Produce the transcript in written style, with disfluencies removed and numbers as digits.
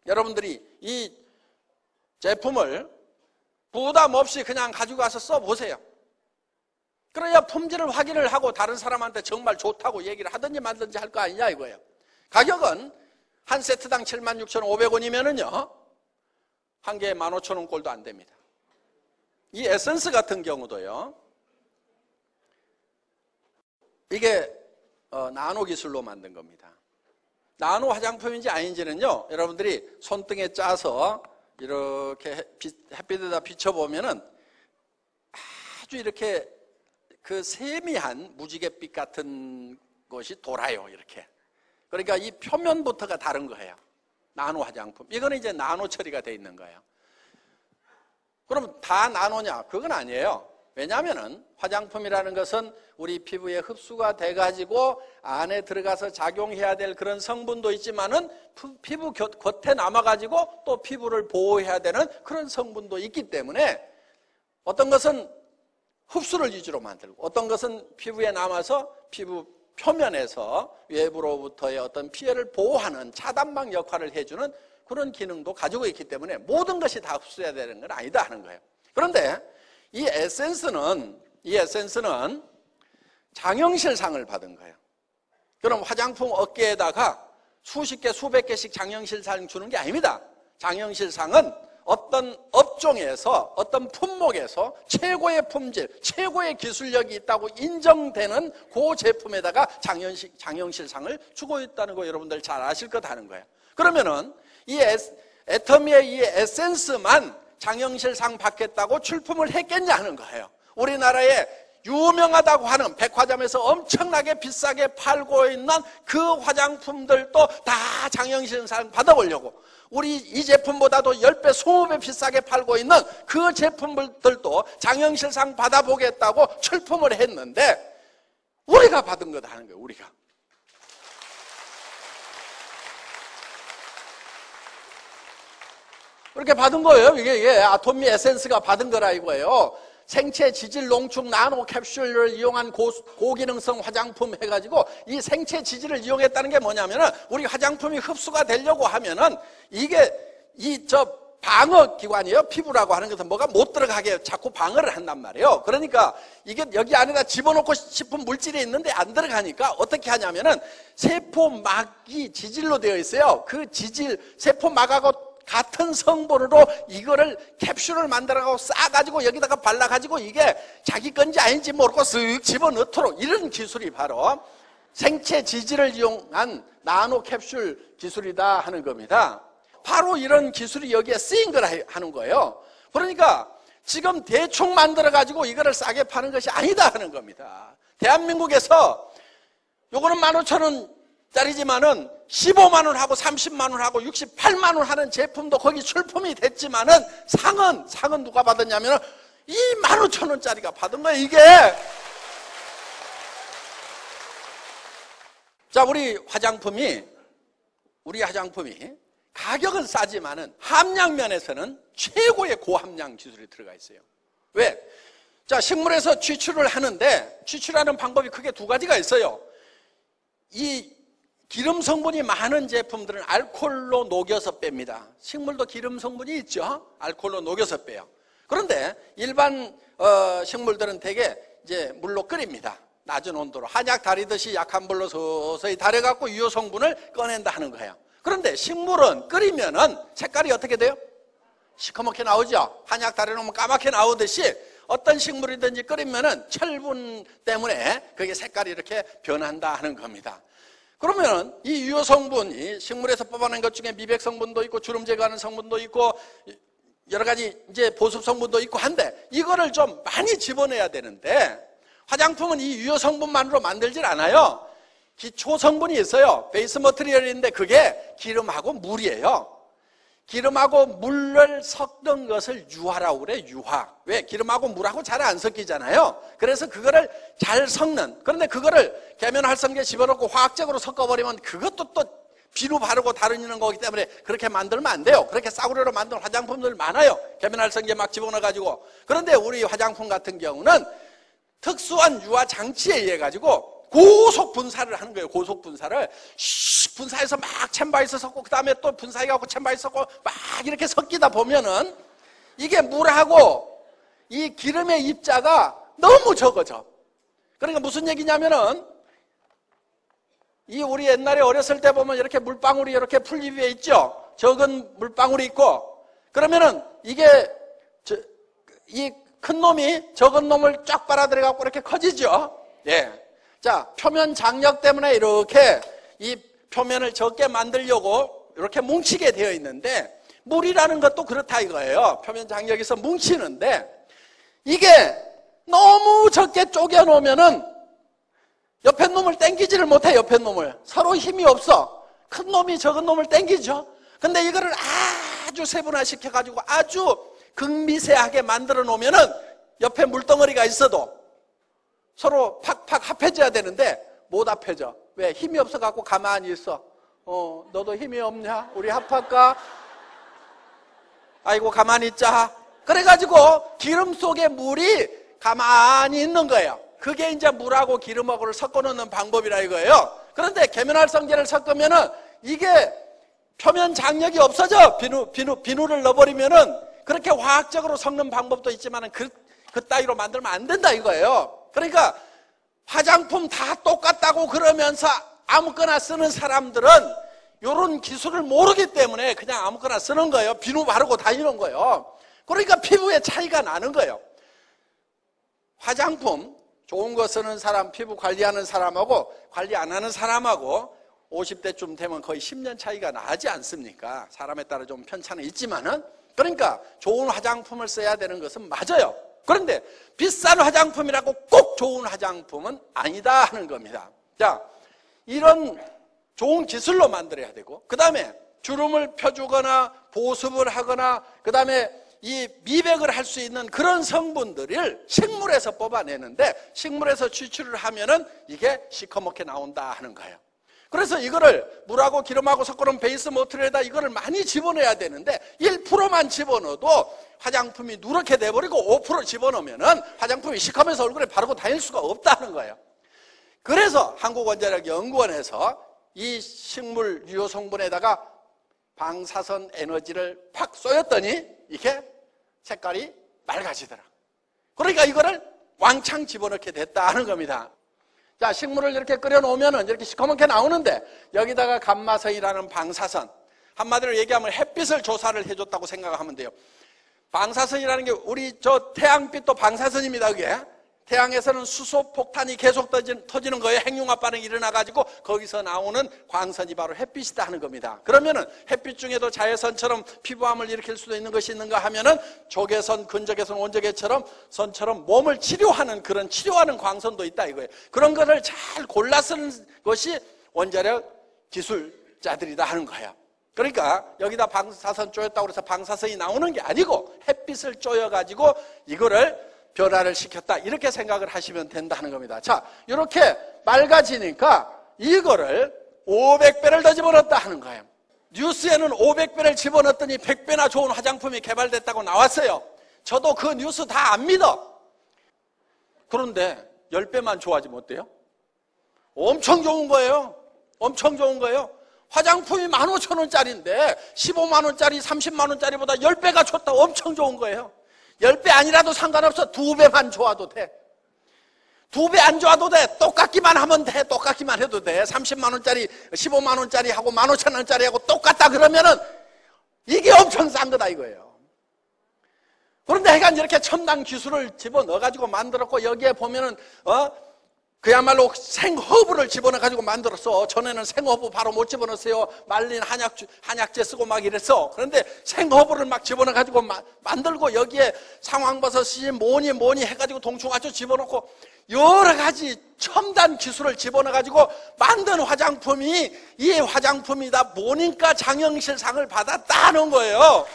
여러분들이 이 제품을 부담 없이 그냥 가지고 가서 써보세요. 그래야 품질을 확인을 하고 다른 사람한테 정말 좋다고 얘기를 하든지 말든지 할 거 아니냐 이거예요. 가격은 한 세트당 76,500원이면은요 한 개에 15,000원 꼴도 안 됩니다. 이 에센스 같은 경우도요, 이게 나노 기술로 만든 겁니다. 나노 화장품인지 아닌지는요, 여러분들이 손등에 짜서 이렇게 햇빛에다 비춰보면은 아주 이렇게 그 세미한 무지갯빛 같은 것이 돌아요, 이렇게. 그러니까 이 표면부터가 다른 거예요. 나노 화장품. 이거는 이제 나노 처리가 돼 있는 거예요. 그럼 다 나노냐? 그건 아니에요. 왜냐하면은 화장품이라는 것은 우리 피부에 흡수가 돼가지고 안에 들어가서 작용해야 될 그런 성분도 있지만은 피부 겉에 남아가지고 또 피부를 보호해야 되는 그런 성분도 있기 때문에 어떤 것은 흡수를 위주로 만들고 어떤 것은 피부에 남아서 피부 표면에서 외부로부터의 어떤 피해를 보호하는 차단막 역할을 해주는 그런 기능도 가지고 있기 때문에 모든 것이 다 흡수해야 되는 건 아니다 하는 거예요. 그런데 이 에센스는 장영실상을 받은 거예요. 그럼 화장품 업계에다가 수십 개, 수백 개씩 장영실상 주는 게 아닙니다. 장영실상은 어떤 업종에서, 어떤 품목에서 최고의 품질, 최고의 기술력이 있다고 인정되는 그 제품에다가 장영실상을 주고 있다는 거 여러분들 잘 아실 것 하는 거예요. 그러면은 이 애터미의 이 에센스만 장영실상 받겠다고 출품을 했겠냐 하는 거예요. 우리나라에 유명하다고 하는 백화점에서 엄청나게 비싸게 팔고 있는 그 화장품들도 다 장영실상 받아보려고 우리 이 제품보다도 10배, 20배 비싸게 팔고 있는 그 제품들도 장영실상 받아보겠다고 출품을 했는데 우리가 받은 거다 하는 거예요. 우리가. 그렇게 받은 거예요. 이게 아토미 에센스가 받은 거라 이거예요. 생체 지질 농축 나노 캡슐을 이용한 고기능성 화장품 해가지고 이 생체 지질을 이용했다는 게 뭐냐면은 우리 화장품이 흡수가 되려고 하면은 이게 방어 기관이에요. 피부라고 하는 것은 뭐가 못 들어가게 자꾸 방어를 한단 말이에요. 그러니까 이게 여기 안에다 집어넣고 싶은 물질이 있는데 안 들어가니까 어떻게 하냐면은 세포막이 지질로 되어 있어요. 그 지질, 세포막하고 같은 성분으로 이거를 캡슐을 만들어가고 싸가지고 여기다가 발라가지고 이게 자기 건지 아닌지 모르고 쓱 집어넣도록 이런 기술이 바로 생체 지질을 이용한 나노 캡슐 기술이다 하는 겁니다. 바로 이런 기술이 여기에 쓰인 거라 하는 거예요. 그러니까 지금 대충 만들어가지고 이거를 싸게 파는 것이 아니다 하는 겁니다. 대한민국에서 요거는 15,000원짜리지만은 15만 원하고 30만 원하고 68만 원 하는 제품도 거기 출품이 됐지만은 상은 누가 받았냐면은 25,000원짜리가 받은 거예요, 이게. 자, 우리 화장품이 가격은 싸지만은 함량 면에서는 최고의 고함량 기술이 들어가 있어요. 왜? 자, 식물에서 추출을 하는데 추출하는 방법이 크게 두 가지가 있어요. 이 기름 성분이 많은 제품들은 알코올로 녹여서 뺍니다. 식물도 기름 성분이 있죠. 알코올로 녹여서 빼요. 그런데 일반 식물들은 대개 이제 물로 끓입니다. 낮은 온도로 한약 다리듯이 약한 불로 서서히 달여갖고 유효 성분을 꺼낸다 하는 거예요. 그런데 식물은 끓이면은 색깔이 어떻게 돼요? 시커멓게 나오죠. 한약 다려놓으면 까맣게 나오듯이 어떤 식물이든지 끓이면은 철분 때문에 그게 색깔이 이렇게 변한다 하는 겁니다. 그러면은 이 유효 성분이 식물에서 뽑아낸 것 중에 미백 성분도 있고 주름 제거하는 성분도 있고 여러 가지 이제 보습 성분도 있고 한데 이거를 좀 많이 집어내야 되는데 화장품은 이 유효 성분만으로 만들질 않아요. 기초 성분이 있어요. 베이스 머티리얼인데 그게 기름하고 물이에요. 기름하고 물을 섞은 것을 유화라고 그래, 유화. 왜? 기름하고 물하고 잘 안 섞이잖아요. 그래서 그거를 잘 섞는. 그런데 그거를 계면활성제 집어넣고 화학적으로 섞어버리면 그것도 또 비누 바르고 다루는 거기 때문에 그렇게 만들면 안 돼요. 그렇게 싸구려로 만든 화장품들 많아요. 계면활성제 막 집어넣어가지고. 그런데 우리 화장품 같은 경우는 특수한 유화 장치에 의해 가지고 고속 분사를 하는 거예요. 고속 분사를 분사해서 막 챔바에서 섞고 그 다음에 또 분사해갖고 챔바에서 섞고 막 이렇게 섞이다 보면은 이게 물하고 이 기름의 입자가 너무 적어져. 그러니까 무슨 얘기냐면은 이 우리 옛날에 어렸을 때 보면 이렇게 물방울이 이렇게 풀잎 위에 있죠. 적은 물방울이 있고 그러면은 이게 이 큰 놈이 적은 놈을 쫙 빨아들여갖고 이렇게 커지죠. 예. 자, 표면 장력 때문에 이렇게 이 표면을 적게 만들려고 이렇게 뭉치게 되어 있는데 물이라는 것도 그렇다 이거예요. 표면 장력에서 뭉치는데 이게 너무 적게 쪼개 놓으면은 옆에 놈을 당기지를 못해. 옆에 놈을 서로 힘이 없어. 큰 놈이 적은 놈을 당기죠. 근데 이거를 아주 세분화시켜 가지고 아주 극미세하게 만들어 놓으면은 옆에 물덩어리가 있어도 서로 팍팍 합해져야 되는데 못 합해져. 왜? 힘이 없어 갖고 가만히 있어. 너도 힘이 없냐? 우리 합할까? 아이고 가만히 있자. 그래가지고 기름 속에 물이 가만히 있는 거예요. 그게 이제 물하고 기름하고를 섞어 놓는 방법이라 이거예요. 그런데 계면활성제를 섞으면은 이게 표면 장력이 없어져. 비누를 넣어버리면은 그렇게 화학적으로 섞는 방법도 있지만은 그 따위로 만들면 안 된다 이거예요. 그러니까 화장품 다 똑같다고 그러면서 아무거나 쓰는 사람들은 이런 기술을 모르기 때문에 그냥 아무거나 쓰는 거예요. 비누 바르고 다니는 거예요. 그러니까 피부에 차이가 나는 거예요. 화장품 좋은 거 쓰는 사람, 피부 관리하는 사람하고 관리 안 하는 사람하고 50대쯤 되면 거의 10년 차이가 나지 않습니까? 사람에 따라 좀 편차는 있지만은 그러니까 좋은 화장품을 써야 되는 것은 맞아요. 그런데 비싼 화장품이라고 꼭 좋은 화장품은 아니다 하는 겁니다. 자, 이런 좋은 기술로 만들어야 되고 그 다음에 주름을 펴주거나 보습을 하거나 그 다음에 이 미백을 할 수 있는 그런 성분들을 식물에서 뽑아내는데 식물에서 추출을 하면은 이게 시커멓게 나온다 하는 거예요. 그래서 이거를 물하고 기름하고 섞어놓은 베이스 모틀에다 이거를 많이 집어넣어야 되는데 1%만 집어넣어도 화장품이 누렇게 돼버리고 5% 집어넣으면은 화장품이 시커면서 얼굴에 바르고 다닐 수가 없다는 거예요. 그래서 한국원자력연구원에서 이 식물 유효 성분에다가 방사선 에너지를 팍 쏘였더니 이게 색깔이 맑아지더라. 그러니까 이거를 왕창 집어넣게 됐다 하는 겁니다. 자, 식물을 이렇게 끓여놓으면 이렇게 시커멓게 나오는데 여기다가 감마선이라는 방사선, 한마디로 얘기하면 햇빛을 조사를 해줬다고 생각하면 돼요. 방사선이라는 게 우리 저 태양빛도 방사선입니다. 그게 태양에서는 수소 폭탄이 계속 터지는 거예요. 핵융합 반응이 일어나가지고 거기서 나오는 광선이 바로 햇빛이다 하는 겁니다. 그러면은 햇빛 중에도 자외선처럼 피부암을 일으킬 수도 있는 것이 있는가 하면은 적외선, 근적외선, 온적외처럼 선처럼 몸을 치료하는 그런 치료하는 광선도 있다 이거예요. 그런 거를 잘 골라 쓰는 것이 원자력 기술자들이다 하는 거예요. 그러니까 여기다 방사선 쪼였다고 해서 방사선이 나오는 게 아니고 햇빛을 쪼여가지고 이거를 변화를 시켰다 이렇게 생각을 하시면 된다는 겁니다. 자, 이렇게 맑아지니까 이거를 500배를 더 집어넣었다 하는 거예요. 뉴스에는 500배를 집어넣었더니 100배나 좋은 화장품이 개발됐다고 나왔어요. 저도 그 뉴스 다 안 믿어. 그런데 10배만 좋아지면 어때요? 엄청 좋은 거예요. 엄청 좋은 거예요. 화장품이 15,000원짜리인데 15만원짜리, 30만원짜리보다 10배가 좋다. 엄청 좋은 거예요. 10배 아니라도 상관없어. 2배만 좋아도 돼. 2배 안 좋아도 돼. 똑같기만 하면 돼. 똑같기만 해도 돼. 30만원짜리, 15만원짜리 하고 15,000원짜리 하고 똑같다 그러면은 이게 엄청 싼 거다 이거예요. 그런데 하여간 이렇게 첨단 기술을 집어넣어가지고 만들었고 여기에 보면은 그야말로 생허브를 집어넣어가지고 만들었어. 전에는 생허브 바로 못 집어넣었어요. 말린 한약재 쓰고 막 이랬어. 그런데 생허브를 막 집어넣어가지고 만들고 여기에 상황버섯이 뭐니 해가지고 동충하초 집어넣고 여러 가지 첨단 기술을 집어넣어가지고 만든 화장품이 이 화장품이다 보니까 장영실상을 받았다는 거예요.